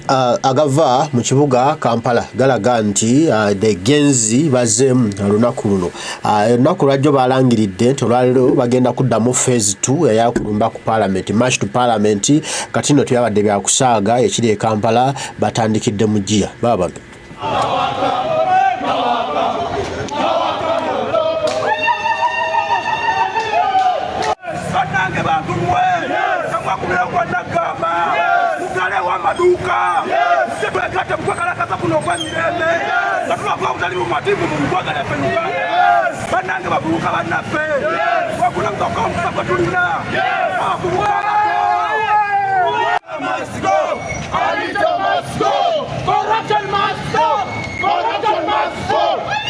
agava mu kibuga Kampala galaga nti the Gen.Z bazemu lunaku luno lunaku lwajjo balangiridde nti olwaliro bagenda kuddamu phase 2 eyakulumba ku Palamenti march to Palamenti kati nno tuyabadde byakusaaga ekiri e Kampala batandikidde mu Gia baba maduka sebekate mkwakalakaza kuno kwa mireme katula kwa utalimu matibu mkwaka na penuka banange babuka banafe wakuna mtoka msapa tulina wakubuka must go Alito must go corruption must go corruption must go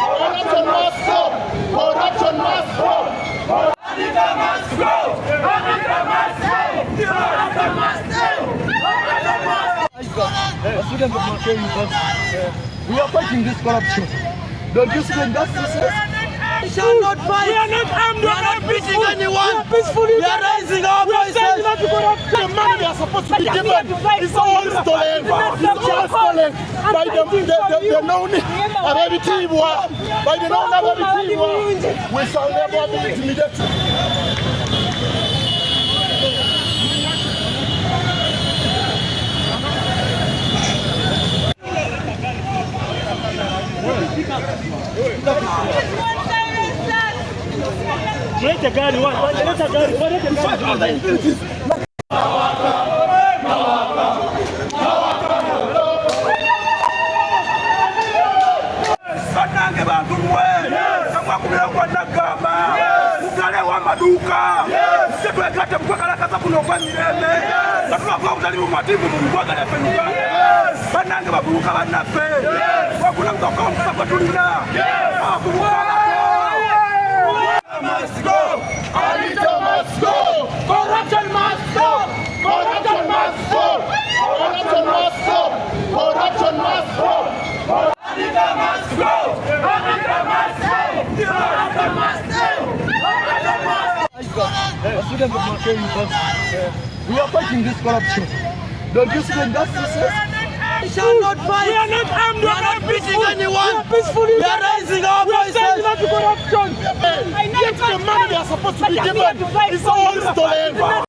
corruption must go corruption must go Alito must go Alito must go corruption must go students of Nigeria, we are fighting this corruption. Don't you see the injustices? We shall not fight. We are not armed. We are not beating anyone. We are raising our voices. The money they are supposed to be given is all stolen. It's all stolen by the known Babizemu. By the known Babizemu. We shall never be intimidated. maduka sebekate mkwakalakaza kuno kwa mireme katula kwa utalimu matibu mkwaka na penuka banange babuka banafe wakuna mtoka msapa tulina wakubuka must go Alito must go corruption must go corruption must go corruption must go corruption must go Alito must go Alito must go corruption must go students of Nigeria, we are fighting this corruption. Don't you see the injustices? We shall not fight. We are not armed. We are not beating anyone. We are raising our voices. Yet the money they are supposed to be given is all stolen.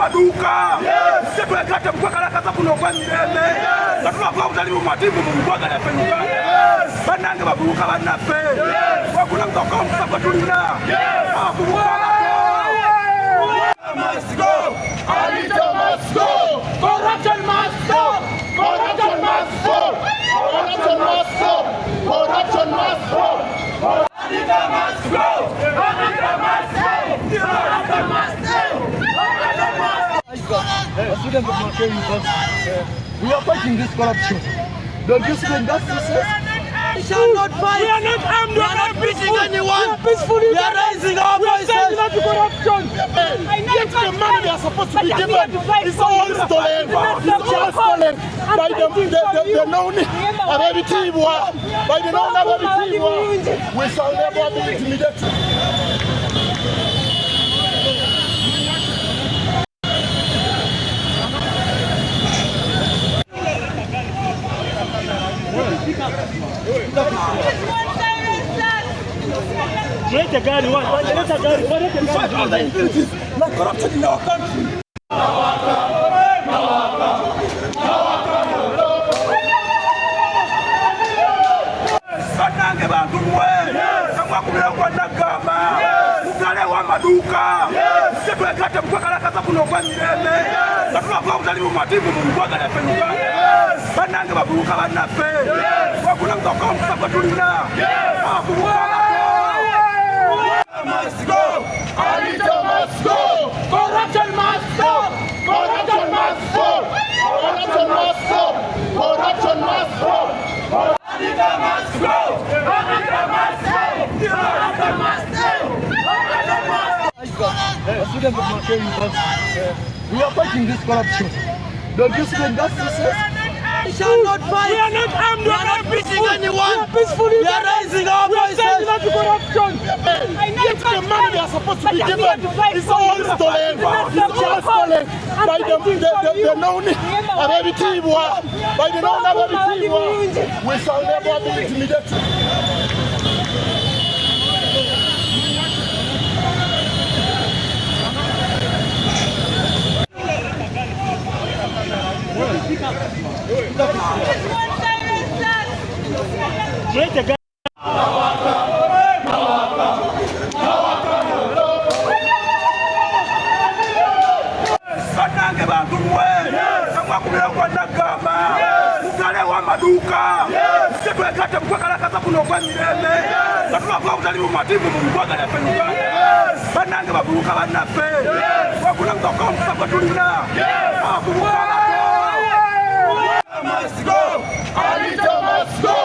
maduka sebekate mkwakalakaza kuno kwa mireme katula kwa utalimu matibu mkwaka na penuka banange babuka banafe wakuna mtoka msapa tulina wakubuka must go Alito must go corruption must go corruption must go corruption must go corruption must go Alito must go Alito must go corruption must go students of Nigeria, we are fighting this corruption. Don't you see the injustices? We shall not fight. We are not armed. We are not beating anyone. We are raising our voices. Yet the money they are supposed to be given is all stolen. It's all stolen by the known Babizemu. By the known Babizemu. We shall never be intimidated. Like corruption in our country. maduka sebekate mkwakalakaza kuno kwa mireme katula kwa utalimu matibu mkwaka na penuka banange babuka banafe wakuna mtoka msapa tulina wakubuka must go Alito must go corruption must go corruption must go corruption must go corruption must go Alito must go Alito must go corruption must go students of Nigeria, we are fighting this corruption. Don't you see the injustices? We shall not fight. We are not armed. We are not beating anyone. We are raising our voices. If the money they are supposed to be given is all stolen, it's all stolen by the known Babizemu, by the known Babizemu, we shall never be intimidated. Must go! Alito must go!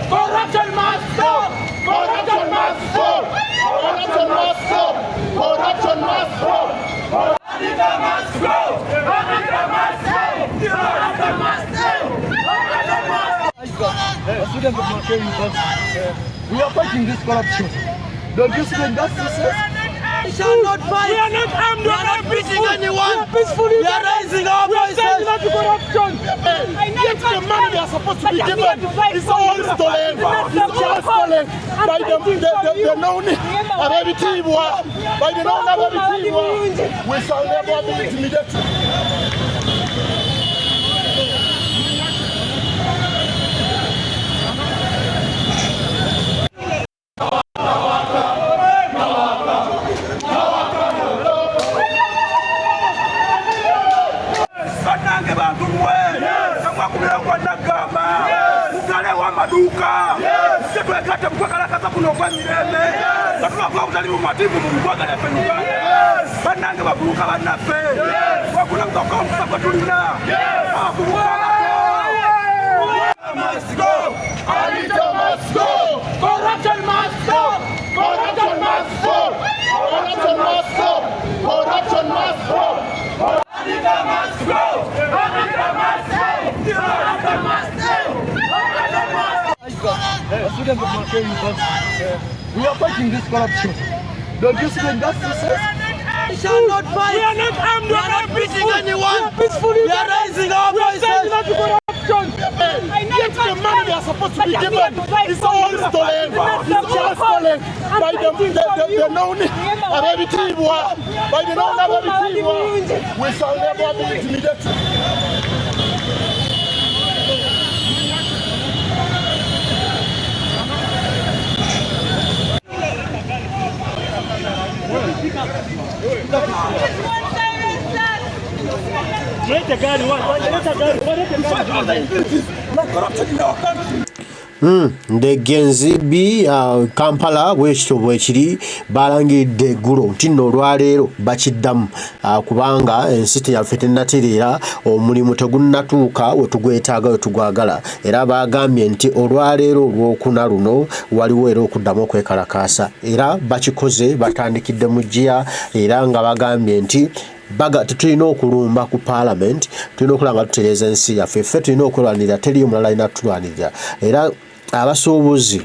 Corruption must stop! Corruption must stop! Corruption must stop! Corruption must stop! Alito must go! Alito must go! Corruption must stop! Students of Nigeria, we are fighting this corruption. Don't you see the injustices? We shall not fight. We are not armed. We are not beating anyone. We are raising our voices. If the money they are supposed to be given is all stolen, it's all stolen by the known Babizemu, by the known Babizemu, we shall never be intimidated. Must go! Alito must go! Corruption must stop! Corruption must stop! Corruption must stop! Corruption must stop! Alito must go! Alito must go! Corruption must stop! Students of Nigeria, we are fighting this corruption. Don't you see the injustices? We shall not fight. We are not armed. We are not beating anyone. We are raising our voices. If the money they are supposed to be given is all stolen, it's all stolen by the known Babizemu, by the known Babizemu, we shall never be intimidated. The Gen.Z Kampala bwekityo bwekiri balangiridde eggulo nti nno olwaleero bakiddamu kubanga ensi yaffe tennatereera omulimu tegunnatuuka we tugwetaaga we tugwagala era bagambye nti olwaleero olwokuna luno waliwo era okuddamu okwekalakaasa era bakikoze batandikidde mu jjiya era nga bagambye nti tetulina okulumba ku Palamenti, tulina okulanga tutereeza ensi yaffe, ffe tulina okwelwanirira, teriyo mulala alina tutulwanirira. Era abasuubuzi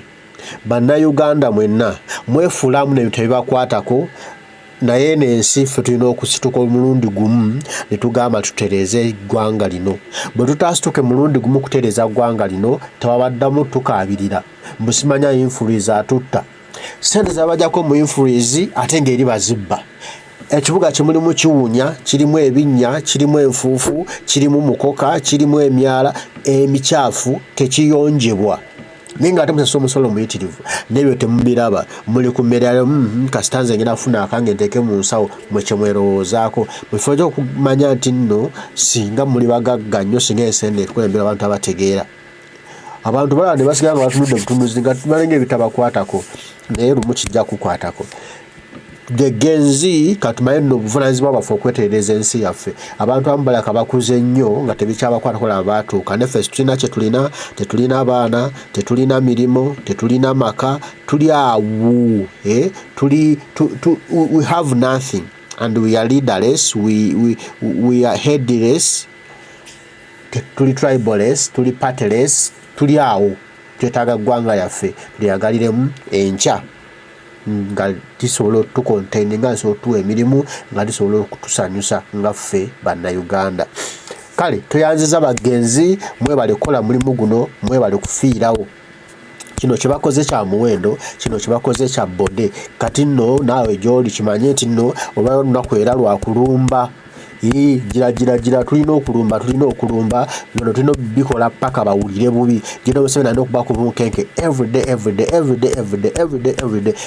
bannayuganda mwenna mwefuulamu n'ebintu ebibakwatako, naye n'ensi ffe tulina okusituka omulundi gumu ne tugamba tutereeze eggwanga lino. Bwe tutaasituke mulundi gumu kutereeza ggwanga lino tewabaddamu tukaabirira. Mbusimanya influence atutta. Ssente zabajjako mu influence ate ng'eri bazibba. Ekibuga kimulimu kiwunya, kirimu ebinnya, kirimu enfuufu, kirimu mukoka, kirimu emyala, emikyafu tekiyonjebwa. Ninga ate musasula omusolo muyitirivu n'ebyo temubiraba, muli ku mmere kasitanze ngenda kufuna akange nteeke mu nsawo mwe kye mwerowoozaako. Bwefo okumanya nti nno singa muli bagagga nnyo singa ensende ekulembera abantu abategeera. Abantu balaba ne basigala nga batunudde butunuzi nga tubalenga ebitabakwatako naye lumu kijja kukwatako. The Gen.Z katumaye nno obuvunaanyizibwa bwaffe okwetereeza ensi yaffe. Abantu abamu balaka bakuze nnyo nga tebikyabakwatako laba baatuuka. Neffe tulina kye tulina, tetulina abaana, tetulina mirimo, tetulina maka, tuli awo. We have nothing and we are leaderless, we are headless. tuli tribalist, tuli partyless, tuli awo twetaaga ggwanga yaffe tulyagaliremu enkya nga lisobola otukontaini nga lisobola otuwa emirimu nga lisobola okutusanyusa nga ffe bannayuganda. Kale tuyanziza bagenzi mwebale kukola mulimu guno, mwebale kufiirawo. Kino kye bakoze kya muwendo, kino kye bakoze kya bode. Kati nno naawe gy'oli kimanye nti nno oba olunaku era lwa kulumba. Gira tulina okulumba bino tulina bikola paka bawulire bubi. Gino Museveni alina okuba ku bunkenke every day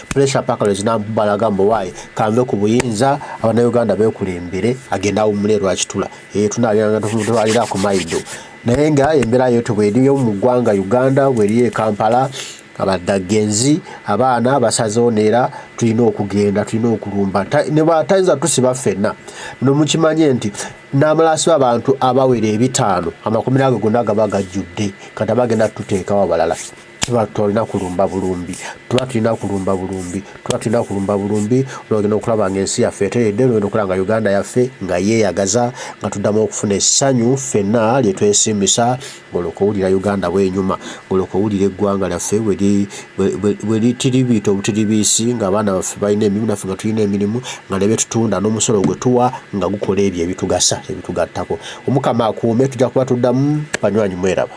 pressure paka lezinambalaga mbu waayi kanve ku buyinza abannayuganda beekulembere agenda awummule lwakitula tunaaliranga tutwalira ku maido. Naye nga embeera yetu bweriyo mu ggwanga Uganda, bweriyo e Kampala, abadda Gen.Z abaana basazeewo neera tulina okugenda, tulina okulumba. Ne batayinza tusiba ffenna. No mukimanye nti n'amalaasi abantu abawera 5 amakumi ago gonna gaba gajjudde kati bagenda tuteekawo abalala. Tuba tulina kulumba bulumbi, olwogenda okulaba ng'ensi yaffe eteredde, olwogenda okulaba nga Uganda yaffe nga yeeyagaza, nga tuddamu okufuna essanyu ffenna lye twesiimisa, ng'olwoka owulira Uganda bw'enyuma, ng'olwoka owulira eggwanga lyaffe bwe litiribiita obutiribiisi, ng'abaana baffe balina emirimu, naffe nga tulina emirimu, nga ne bye tutunda n'omusolo gwe tuwa nga gukola ebyo ebitugasa ebitugattako. Omukama akuume, tujja kuba tuddamu. Banywanyi mweraba.